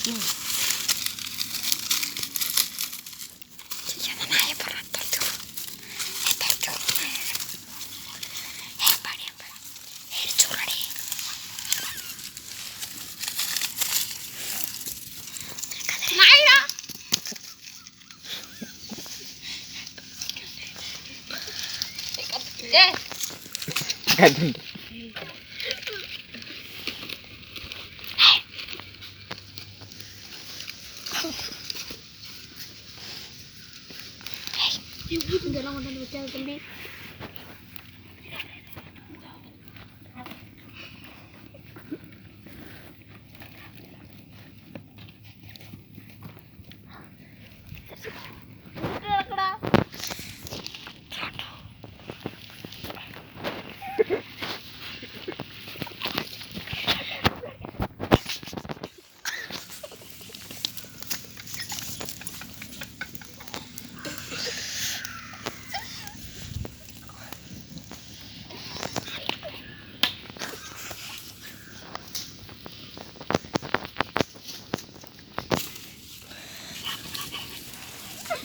எரியும். இதெல்லாம் கொண்டு வந்து வச்சாது தம்பி.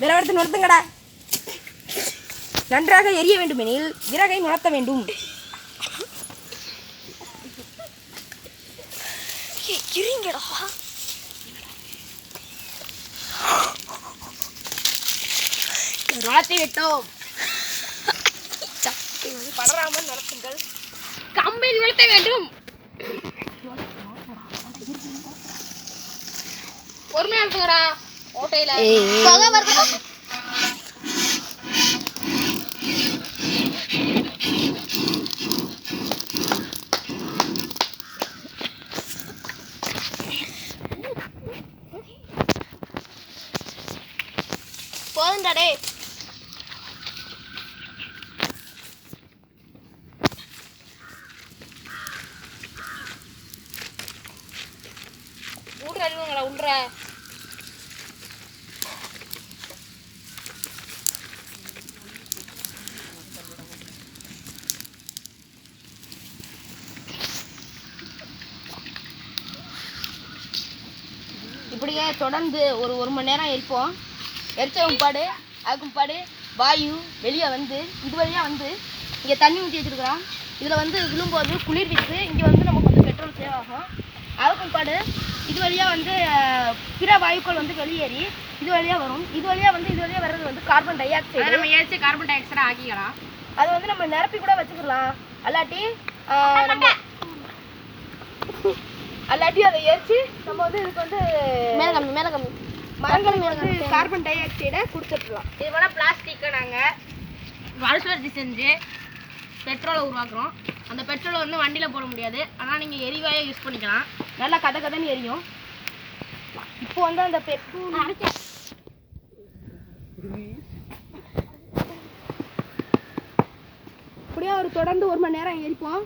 விரவெடுத்து நிறுத்துங்கடா. நன்றாக எரிய வேண்டுமெனில் விறகை நுழைத்த வேண்டும். இருங்கடா. நுழைத்து விட்டோம். படராமல் நடத்துங்கள். கம்பில் நுழைத்த வேண்டும். பொறுமையா இருக்குங்கடா. ஓட்டையில பகை வருது. போதுண்டாடே. ஊடுற அழுவுங்களா உள்ற. இப்படியே தொடர்ந்து ஒரு மணி நேரம் எரிப்போம். எரிச்ச கும்பாடு அது கும்பாடு வாயு வெளியே வந்து இது வழியாக வந்து இங்கே தண்ணி ஊற்றி வச்சுருக்குறோம். இதில் வந்து விழும்போது குளிர்வித்து இங்கே வந்து நமக்கு வந்து பெட்ரோல் சேவ் ஆகும். அது கும்பாடு இது வழியாக வந்து பிற வாயுக்கள் வந்து வெளியேறி இது வழியாக வரும். இது வழியாக வர்றது வந்து கார்பன் டை ஆக்சைடு. நம்ம ஏற்றி கார்பன் டை ஆக்சைடை ஆக்கிக்கலாம். அது வந்து நம்ம நிரப்பி கூட வச்சுக்கலாம். அல்லாட்டி அதை எரிச்சு நம்ம வந்து இதுக்கு வந்து மேலே கம்மி மரங்கள் வந்து கார்பன் டை ஆக்சைடை கொடுத்துடலாம். இது போல பிளாஸ்டிக்கை நாங்கள் மறுசுழற்சி செஞ்சு பெட்ரோலை உருவாக்குறோம். அந்த பெட்ரோலை வந்து வண்டியில் போட முடியாது. ஆனால் நீங்கள் எரிவாயை யூஸ் பண்ணிக்கலாம். நல்லா கதன்னு எரியும். இப்போ வந்து அந்த பெட்ரோல் இப்படியே தொடர்ந்து 1 மணி நேரம் எரிப்போம்.